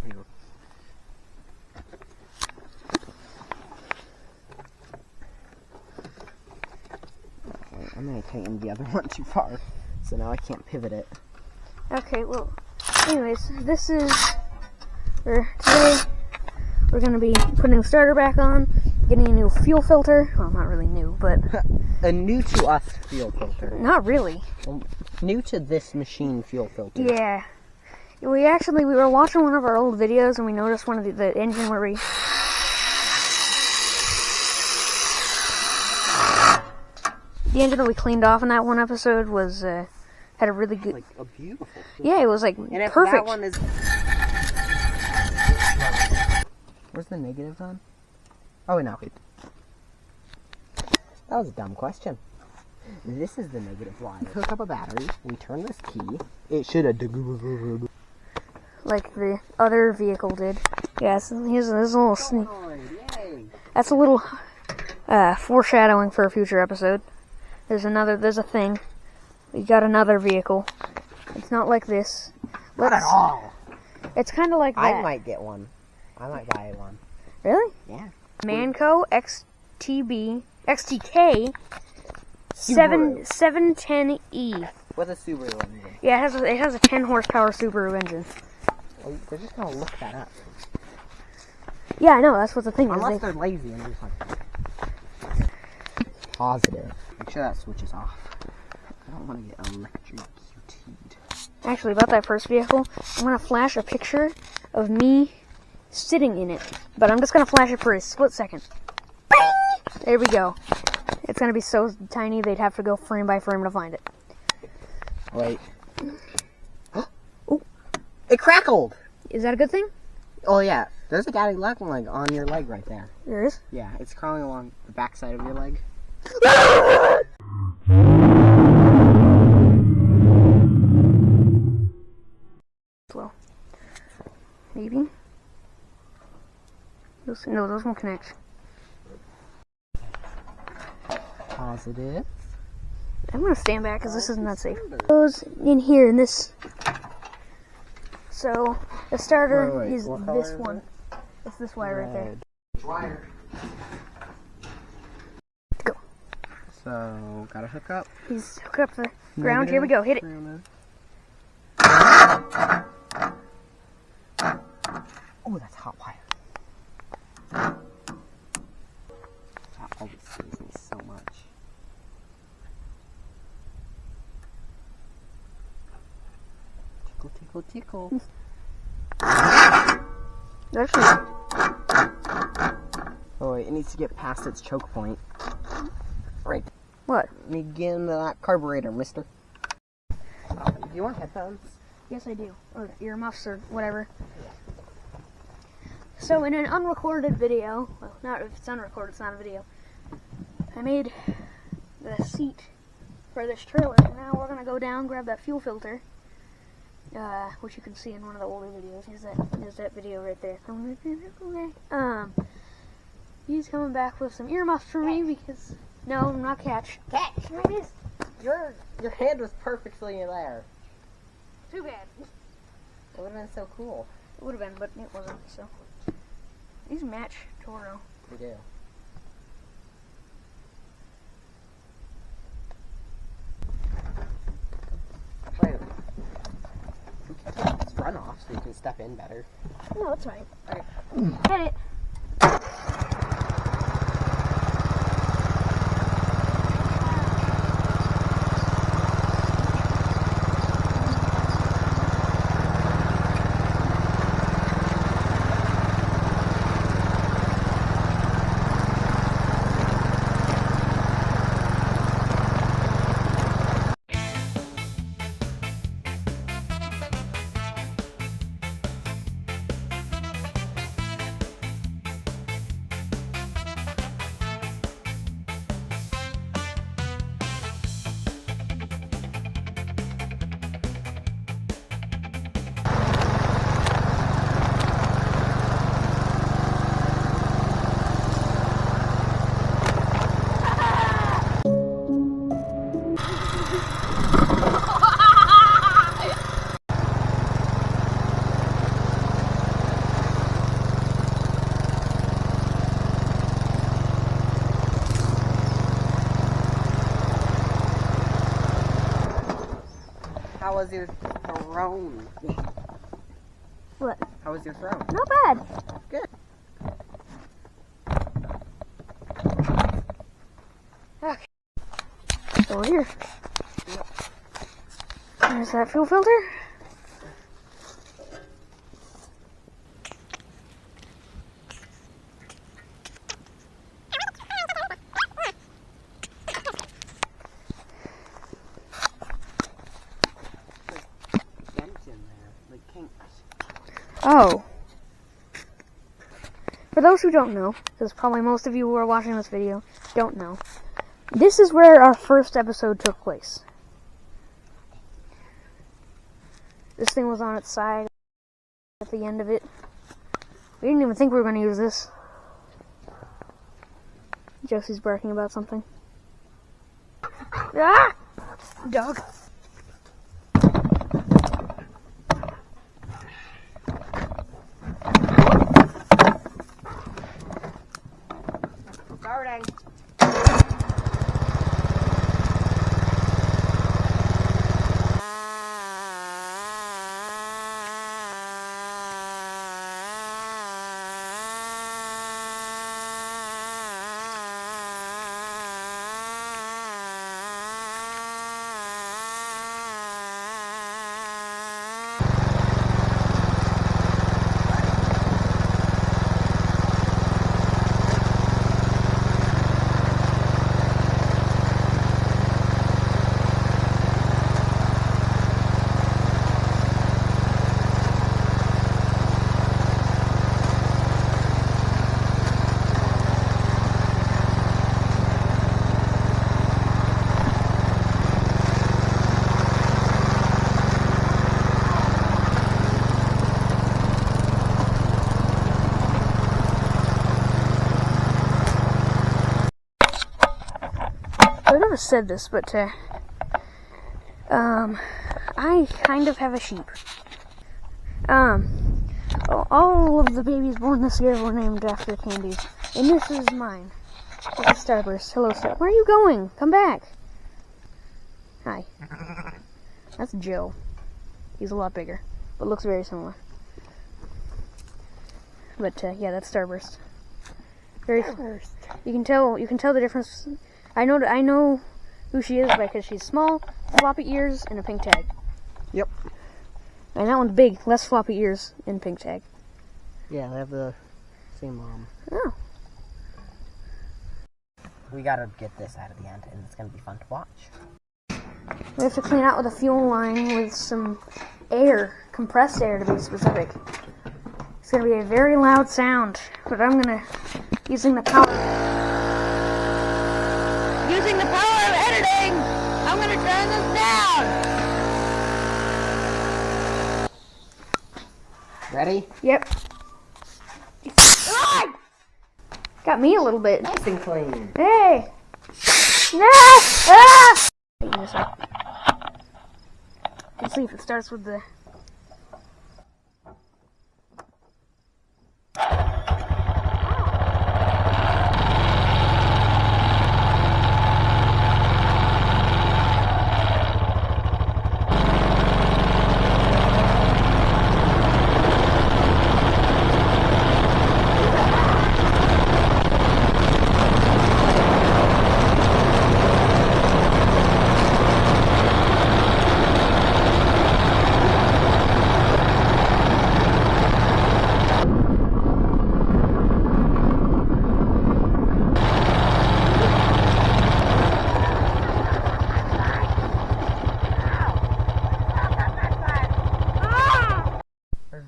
here. I'm going to tighten the other one too far, so now I can't pivot it. Okay, well, anyways, this is for today. We're going to be putting the starter back on, getting a new fuel filter. Well, not really new, but... A new to us fuel filter. Not really. Well, new to this machine fuel filter. Yeah. We were watching one of our old videos and we noticed one of the engine where we... The engine that we cleaned off in that one episode was, had a really good... Like a beautiful fuel. Yeah, it was like And if perfect. that one is... Where's the negatives on? Oh, no. That was a dumb question. This is the negative line. We hook up a battery, we turn this key, it should have... Like the other vehicle did. Yeah, so here's a little sneak. That's a little foreshadowing for a future episode. There's a thing. We got another vehicle. It's not like this. Not at all. It's kind of like that. I might get one. I might buy one. Really? Yeah. Manco XTK 710E. With a Subaru engine. Yeah, it has a 10 horsepower Subaru engine. Oh, they're just gonna look that up. Yeah, I know, that's what the thing is. Unless they're lazy and just like... Positive. Make sure that switch is off. I don't want to get electrocuted. Actually, about that first vehicle, I'm going to flash a picture of me sitting in it. But I'm just going to flash it for a split second. Bang! There we go. It's going to be so tiny they'd have to go frame by frame to find it. Wait. Oh! It crackled! Is that a good thing? Oh yeah. There's a daddy leg on your leg right there. There is? Yeah, it's crawling along the backside of your leg. Well, maybe. No, those won't connect. Positive. I'm gonna stand back because this isn't that safe. Goes in here in this. So the starter Wait, is what color this is one. It's this wire right there. Wire. Go. So, gotta hook up. He's hooked up the ground. Here we go. Hit it. Oh, that's hot wire. That always scares me so much. Tickle, tickle, tickle. Actually, Oh wait, it needs to get past its choke point. Right. what? Let me get into that carburetor, mister. Do you want headphones? Yes, I do. Or earmuffs or whatever. So in an unrecorded video, well, not if it's unrecorded, it's not a video. I made the seat for this trailer. Now we're gonna go down, grab that fuel filter, which you can see in one of the older videos. Here's that video right there. He's coming back with some earmuffs for me because no, not catch. Catch! Your hand was perfectly in there. Too bad. It would have been so cool. It would have been, but it wasn't. So these match Toro. We do. Wait a minute. We can take this run off so you can step in better. No, that's right. Okay. Hit it. was your throne? What? How was your throne? Not bad. Good. Okay. Over here. There's that fuel filter. Oh. For those who don't know, because probably most of you who are watching this video don't know, this is where our first episode took place. This thing was on its side at the end of it. We didn't even think we were going to use this. Josie's barking about something. Ah! Dog. Starting. I've never said this, but I kind of have a sheep. All of the babies born this year were named after candies, and this is mine. This is Starburst. Hello, Star. Where are you going? Come back. Hi. That's Joe. He's a lot bigger, but looks very similar. But yeah, that's Starburst. Very. Starburst. You can tell the difference. I know who she is because she's small, floppy ears, and a pink tag. Yep. And that one's big, less floppy ears, and pink tag. Yeah, they have the same mom. Oh. We gotta get this out of the end, and it's gonna be fun to watch. We have to clean out with a fuel line with some air, compressed air to be specific. It's gonna be a very loud sound, but I'm gonna, using the power of editing, I'm gonna turn this down. Ready? Yep. Ah! Got me a little bit. Nice and clean. Hey! No! Ah! Tighten this up. Let's see if it starts with the...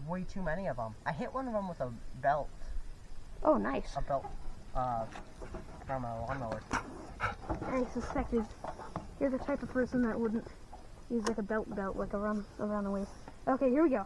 Way too many of them. I hit one of them with a belt. Oh, nice. A belt from a lawnmower. I suspected you're the type of person that wouldn't use like a belt like around the waist. Okay, here we go.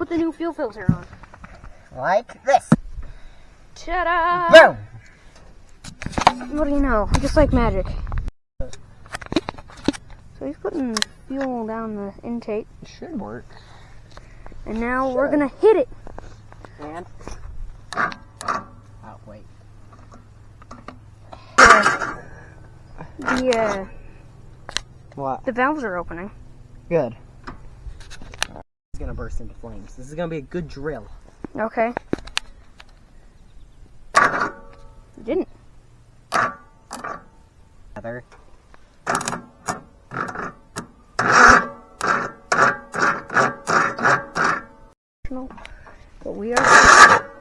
put the new fuel filter on. Like this. Ta-da! Boom! What do you know? Just like magic. So he's putting fuel down the intake. It should work. And now we're gonna hit it. And? Oh, wait. What? The valves are opening. Good. It's gonna burst into flames. This is gonna be a good drill. Okay. It didn't. Heather. But we are.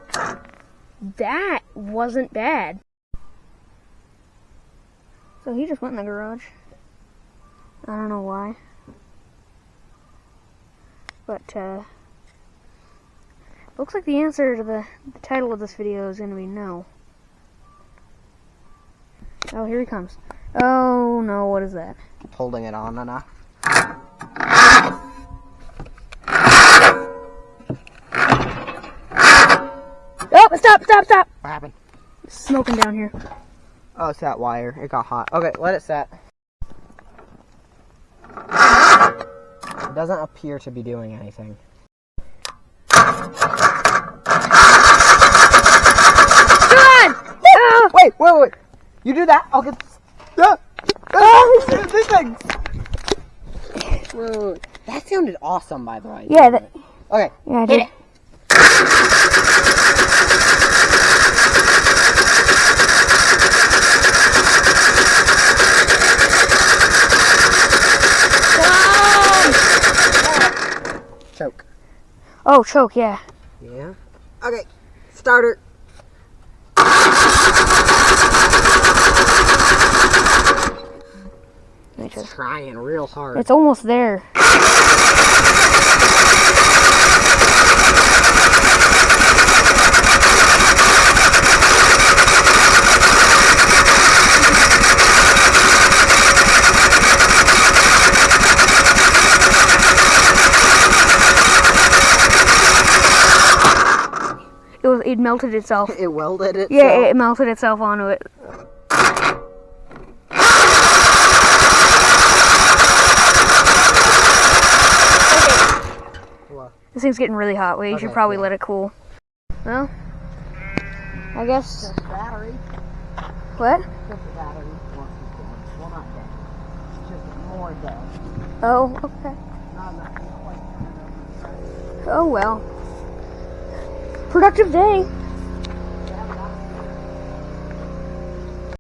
That wasn't bad. So he just went in the garage. I don't know why. But, looks like the answer to the title of this video is going to be no. Oh, here he comes. Oh, no, what is that? Holding it on enough. Oh, stop! What happened? It's smoking down here. Oh, it's that wire. It got hot. Okay, let it set. It doesn't appear to be doing anything. Come on! Ah! Wait. You do that, I'll get this. This thing. Wait. That sounded awesome, by the way. Yeah, that. Okay. Yeah, I did. Choke. Oh, choke, yeah. Yeah. Okay. Starter. It's trying real hard. It's almost there. It melted itself. It welded itself? Yeah, it melted itself onto it. What? This thing's getting really hot. Wait, you should probably let it cool. Well, I guess. Just battery. What? Just the battery. Well, not dead. Just more dead. Oh, okay. Not enough. Oh well. Productive day.